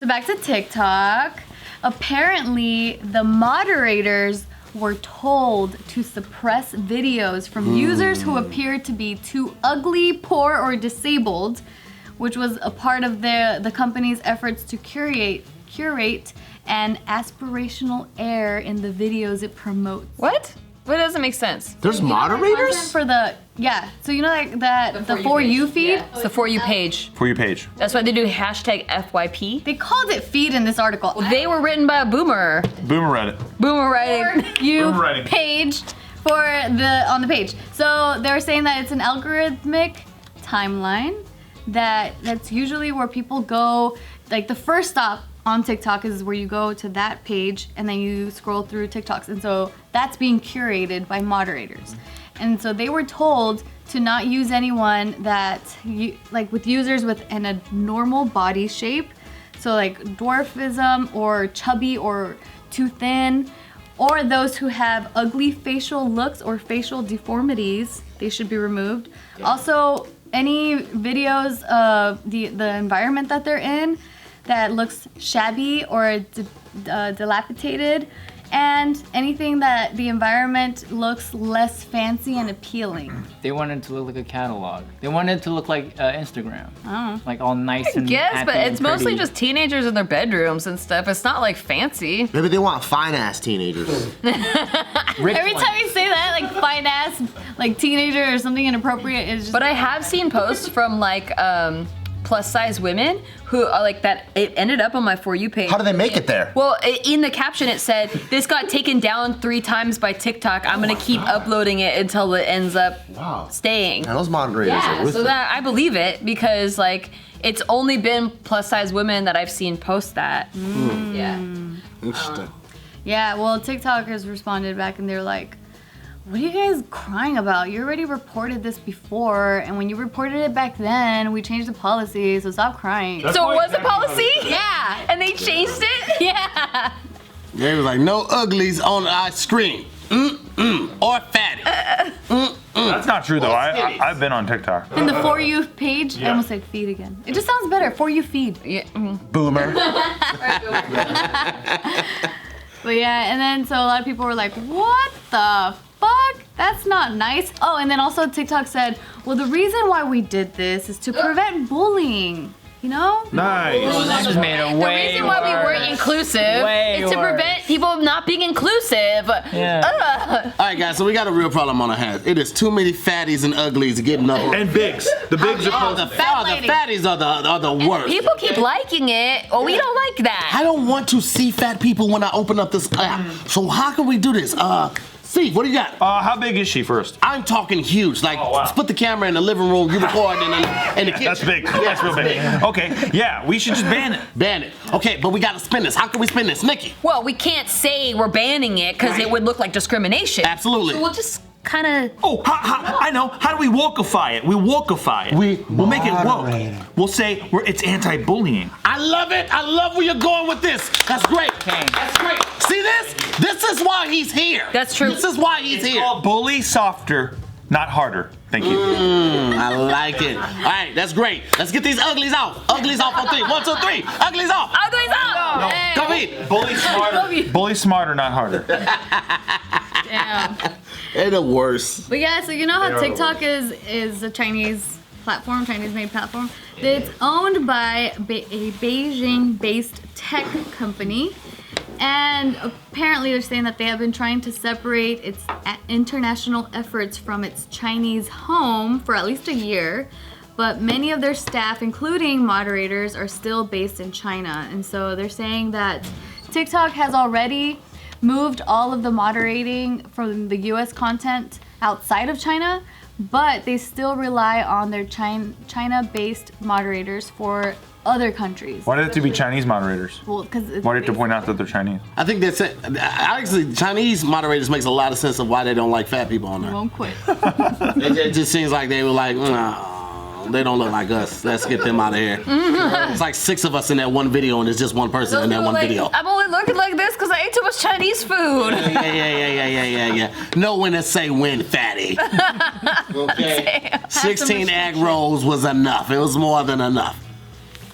back to TikTok. Apparently, the moderators were told to suppress videos from users who appeared to be too ugly, poor, or disabled, which was a part of the company's efforts to curate an aspirational air in the videos it promotes. What? What doesn't make sense? There's moderators? For the so you know like that the For You feed? Yeah. It's the For You page. For You page. That's why they do hashtag FYP. They called it feed in this article. Well, they were written by a boomer. Boomer Reddit. Boomer writing. For You Boomer writing. page on the page. So they're saying that it's an algorithmic timeline that's usually where people go. Like the first stop on TikTok is where you go to that page and then you scroll through TikToks, and so that's being curated by moderators. And so they were told to not use anyone with users with an abnormal body shape, so like dwarfism or chubby or too thin, or those who have ugly facial looks or facial deformities. They should be removed. Yeah. Also, any videos of the environment that they're in that looks shabby or dilapidated, and anything that the environment looks less fancy and appealing. They wanted it to look like a catalog. They wanted it to look like Instagram. Oh. Like all nice and Yes, happy but and it's mostly pretty. just teenagers in their bedrooms and stuff. It's not like fancy. Maybe they want fine-ass teenagers. Every time you say that, like fine ass, like teenager or something inappropriate is just. But I have seen posts from like plus size women who are like that. It ended up on my For You page. How do they make it there? Well, in the caption it said, "This got taken down 3 times by TikTok. I'm gonna keep uploading it until it ends up staying." Man, those moderators are with So it. that I believe it because like it's only been plus size women that I've seen post that. Yeah. Interesting. Yeah, well, TikTokers responded back and they're like, what are you guys crying about? You already reported this before, and when you reported it back then, we changed the policy, so stop crying. So it was a policy? Yeah. And they changed it? Yeah. They was like, no uglies on our screen. Or fatty. That's not true though. I've been on TikTok. In the For You page, I almost said feed again. It just sounds better, For You feed. Yeah. Boomer. But yeah, and then so a lot of people were like, what the fuck? That's not nice. Oh, and then also TikTok said, well, the reason why we did this is to prevent bullying. You know? Nice. That just made it The way reason why we weren't worse. inclusive Way is to worse. prevent people not being inclusive. Yeah. All right, guys, so we got a real problem on our hands. It is too many fatties and uglies getting up. And bigs. The bigs are Oh, supposed the fatties are the worst. People keep liking it. Oh, we don't like that. I don't want to see fat people when I open up this app. So how can we do this? Steve, what do you got? How big is she first? I'm talking huge. Like, put the camera in the living room, you record in the kitchen. That's big. That's real big. Okay, yeah, we should just ban it. Ban it. Okay, but we gotta spin this. How can we spin this? Nikki? Well, we can't say we're banning it because it would look like discrimination. Absolutely. So we'll just kind of. Oh, I know. How do we wokeify it? We wokeify it. We'll make it moderate woke. We'll say it's anti-bullying. I love it. I love where you're going with this. That's great. Okay. That's great. See this? This is why he's here. That's true. This is why he's here. Called bully softer, not harder. Thank you. I like it. All right, that's great. Let's get these uglies out. Uglies off on 3. 1, 2, 3. Uglies off. Uglies up! Hey. Come in. Bully smarter. Bully smarter, not harder. Damn. They're the worst. But yeah, so you know how TikTok is a Chinese platform, Chinese-made platform? It's owned by a Beijing-based tech company. And apparently they're saying that they have been trying to separate its international efforts from its Chinese home for at least a year. But many of their staff, including moderators, are still based in China. And so they're saying that TikTok has already moved all of the moderating from the US content outside of China, but they still rely on their China-based moderators for other countries. Why do they have to be Chinese moderators? Well, because Why do you have to point out that they're Chinese? I think that's it. Actually, Chinese moderators makes a lot of sense of why they don't like fat people on there. won't quit. It just seems like they were like, they don't look like us. Let's get them out of here. It's like 6 of us in that one video, and it's just one person in that one video. I'm only looking like this because I ate too much Chinese food. Yeah. Know when to say when, fatty. Okay. 16 egg rolls was enough. It was more than enough.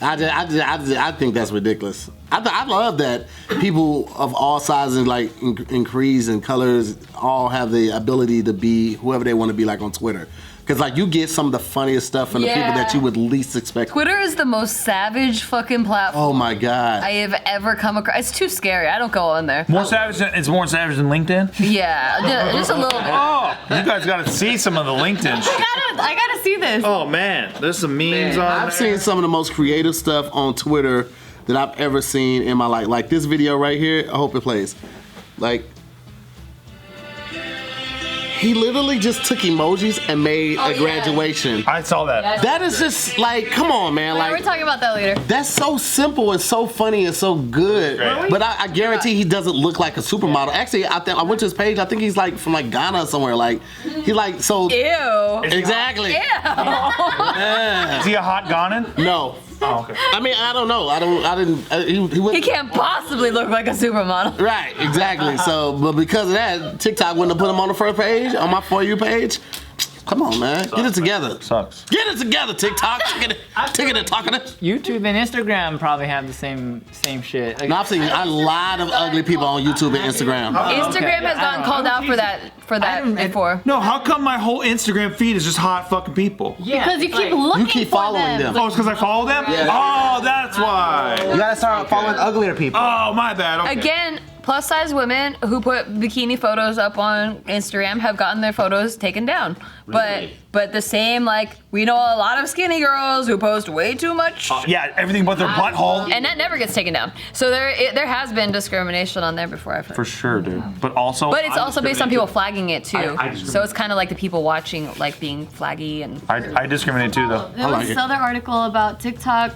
I think that's ridiculous. I love that people of all sizes, like in creeds and colors, all have the ability to be whoever they want to be, like on Twitter. Because like you get some of the funniest stuff from the people that you would least expect. Twitter is the most savage fucking platform. Oh my god! I have ever come across. It's too scary. I don't go on there. More savage. It's more savage than LinkedIn. Yeah, just a little bit. Oh, you guys got to see some of the LinkedIn shit. I gotta see this. Oh man, there's some memes on. I've seen some of the most creative stuff on Twitter that I've ever seen in my life. Like this video right here. I hope it plays. Like. He literally just took emojis and made a graduation. I saw that. That is just like, come on, man. Like, we're talking about that later. That's so simple and so funny and so good. But I guarantee he doesn't look like a supermodel. Actually, I went to his page. I think he's like from like Ghana or somewhere. Like he like so. Ew. Exactly. Ew. Yeah. Is he a hot Ghanan? No. Oh, okay. I mean, I don't know. He went. He can't possibly look like a supermodel. Right, exactly. So, but because of that, TikTok wouldn't have put him on the first page, on my For You page. Come on, man. Get it together. Sucks. Get it together, TikTok. Take it talking it. YouTube and Instagram probably have the same shit. Like, Now, I've seen a lot of ugly people on YouTube and Instagram. Instagram has gotten called out for that before. No, how come my whole Instagram feed is just hot fucking people? yeah, Because you keep looking You keep following them. Oh, it's because I follow them? Yeah. Oh, that's why. You gotta start following uglier people. Oh, my bad. Okay. Again, plus size women who put bikini photos up on Instagram have gotten their photos taken down. But the same, like, we know a lot of skinny girls who post way too much. Yeah, everything but their butthole. And that never gets taken down. So there has been discrimination on there before, I've heard. For sure, dude. But also. But it's also based on people flagging it too. So it's kind of like the people watching, like being flaggy and. I discriminate too, though. There was this other article about TikTok.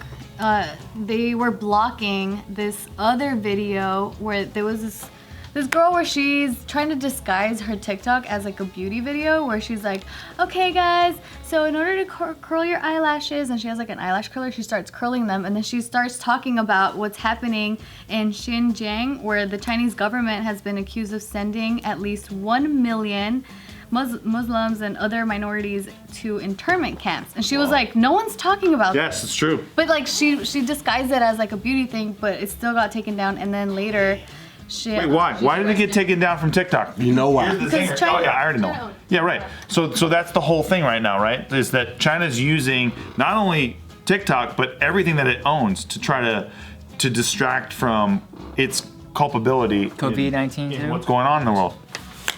They were blocking this other video where there was this girl where she's trying to disguise her TikTok as like a beauty video where she's like, okay guys, so in order to curl your eyelashes, and she has like an eyelash curler, she starts curling them, and then she starts talking about what's happening in Xinjiang, where the Chinese government has been accused of sending at least 1 million Muslims and other minorities to internment camps. And she was like, no one's talking about this. Yes, it's true. But like she disguised it as like a beauty thing, but it still got taken down, and then later Wait, why? Why did it get taken down from TikTok? You know why? Here's the thing. China- Oh yeah, I already know. Yeah, right. So that's the whole thing right now, right? Is that China's using not only TikTok but everything that it owns to try to distract from its culpability. COVID-19 in too. what's going on in the world.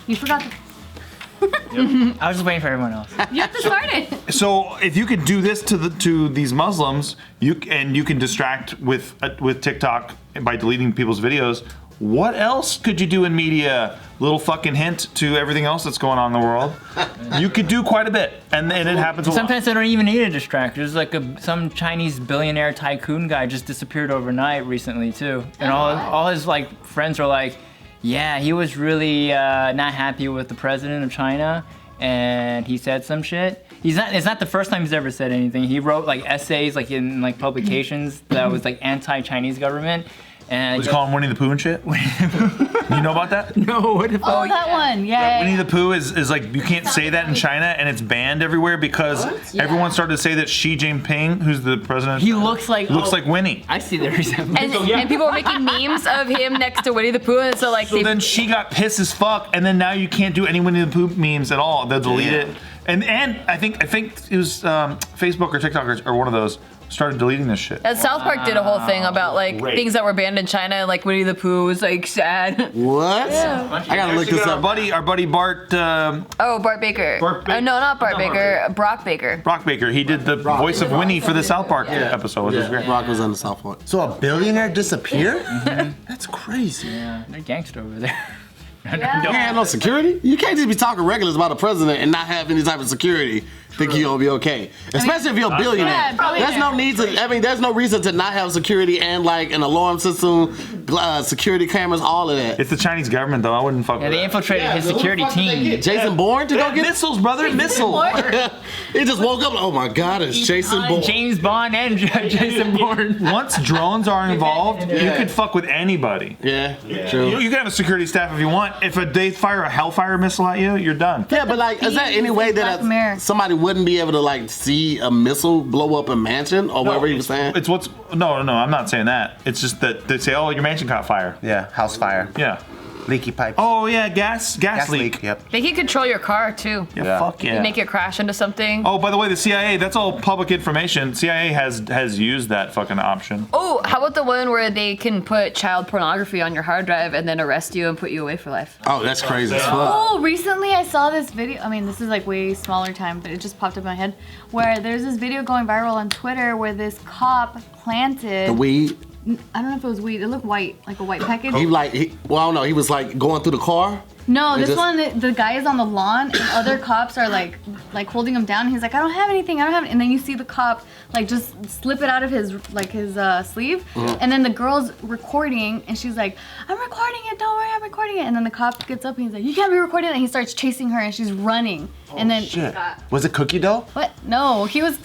You forgot I was just waiting for everyone else. you have to start it. So if you could do this to these Muslims, you can distract with TikTok by deleting people's videos. What else could you do in media? Little fucking hint to everything else that's going on in the world. You could do quite a bit, and it happens a lot. Sometimes they don't even need a distract. There's like some Chinese billionaire tycoon guy just disappeared overnight recently too, and all his like friends are like, yeah, he was really not happy with the president of China, and he said some shit. It's not the first time he's ever said anything. He wrote like essays like in like publications that was like anti-Chinese government. And Was he calling Winnie the Pooh and shit? You know about that? No, what if? Oh, that one. Yeah. Winnie the Pooh is like, you can't say that in China, and it's banned everywhere because everyone started to say that Xi Jinping, who's the president, He looks like Winnie. I see the resemblance. And people were making memes of him next to Winnie the Pooh, and so like So then she got pissed as fuck, and then now you can't do any Winnie the Pooh memes at all. They'll delete it. And I think it was Facebook or TikTok or one of those started deleting this shit. South Park did a whole thing about like things that were banned in China, and like Winnie the Pooh was like sad. What? I gotta look this up. Our buddy Bart. Bart Baker. No, not Bart Baker. Brock Baker. Brock Baker. He did the voice of Winnie for the South Park episode, which was great. Brock was on the South Park. So a billionaire disappeared? That's crazy. Yeah, they're gangster over there. You have no security? You can't just be talking regulars about a president and not have any type of security. Think you're gonna be okay. Especially if you're a billionaire. Yeah, There's no need to, there's no reason to not have security and like an alarm system, security cameras, all of that. It's the Chinese government though. I wouldn't fuck Yeah, with they that. infiltrated his security team. Jason Bourne to go get Missiles, brother, missiles. He just woke up, oh my god, it's Jason Bourne. James Bond and Jason Bourne. Once drones are involved, you could fuck with anybody. Yeah, true. You can have a security staff if you want. if they fire a hellfire missile at you, you're done. Yeah, but like, is there any way Black Mirror. that somebody wouldn't be able to like see a missile blow up a mansion or whatever he was saying? It's what's no, I'm not saying that. It's just that they say, oh, your mansion caught fire. Yeah, house fire. Yeah. Leaky pipes. Oh yeah, gas leak. Yep. They can control your car too. Yeah, fuck yeah. Make it crash into something. Oh, by the way, the CIA, that's all public information. CIA has used that fucking option. Oh, how about the one where they can put child pornography on your hard drive and then arrest you and put you away for life? Oh, that's crazy as fuck. Oh, recently I saw this video. I mean, this is like way smaller time, but it just popped up in my head. Where there's this video going viral on Twitter where this cop planted. The weed. I don't know if it was weed. It looked white, like a white package. Well, I don't know. He was like going through the car. No, It this just- one, the guy is on the lawn and other cops are like holding him down. He's like, I don't have anything, And then you see the cop like just slip it out of his sleeve. And then the girl's recording and she's like, I'm recording it, don't worry, I'm recording it. And then the cop gets up and he's like, you can't be recording it. And he starts chasing her and she's running. And then, Shit. Was it cookie dough? what? No, he was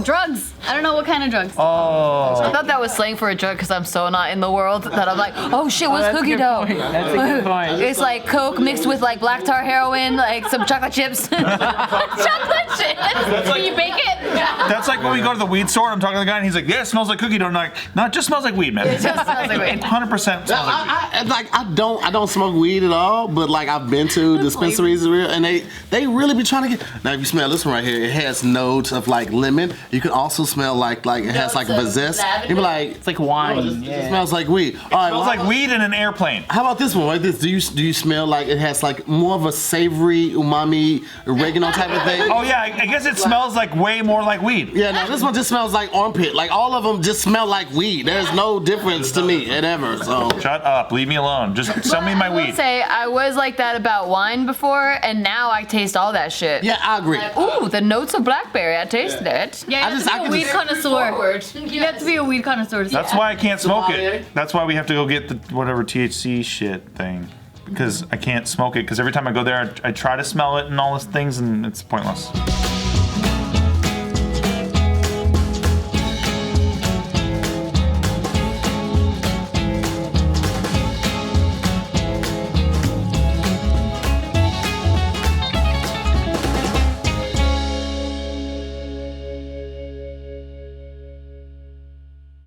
drugs. I don't know what kind of drugs. Oh. I thought that was slang for a drug because I'm so not in the world that I'm like, oh shit, what's That's a cookie good dough? point. That's a good point. It's like Coke mixed with like black tar heroin, like some chocolate chips. Chocolate chips? Can you bake it? That's like when we go to the weed store. I'm talking to the guy, and he's like, "Yeah, it smells like cookie dough." I'm like, "No, it just smells like weed, man. It just smells like weed. 100% smells like weed." I don't smoke weed at all, but like I've been to dispensaries and they really be trying to get. Now if you smell this one right here, it has notes of like lemon. You can also smell like it has like a zest. You be like, It's like wine. it smells like weed. All right, It smells like weed in an airplane. How about this one? Like this, do you smell like it has like more of a savory umami oregano type of thing? Oh yeah, I guess it smells like way more like weed. Yeah, no, this one just smells like armpit. Like all of them just smell like weed. There's no difference to me ever. So Shut up, leave me alone. Just sell me my I will weed. say I was like that about wine before, and now I taste all that shit. yeah, I agree. Ooh, the notes of blackberry. I tasted it. Yeah, you I have just- to I be a can weed just- connoisseur. You have to be a weed connoisseur. to That's why I can't smoke it. That's why we have to go get the whatever THC shit thing. Because I can't smoke it. Because every time I go there, I try to smell it and all those things, and it's pointless.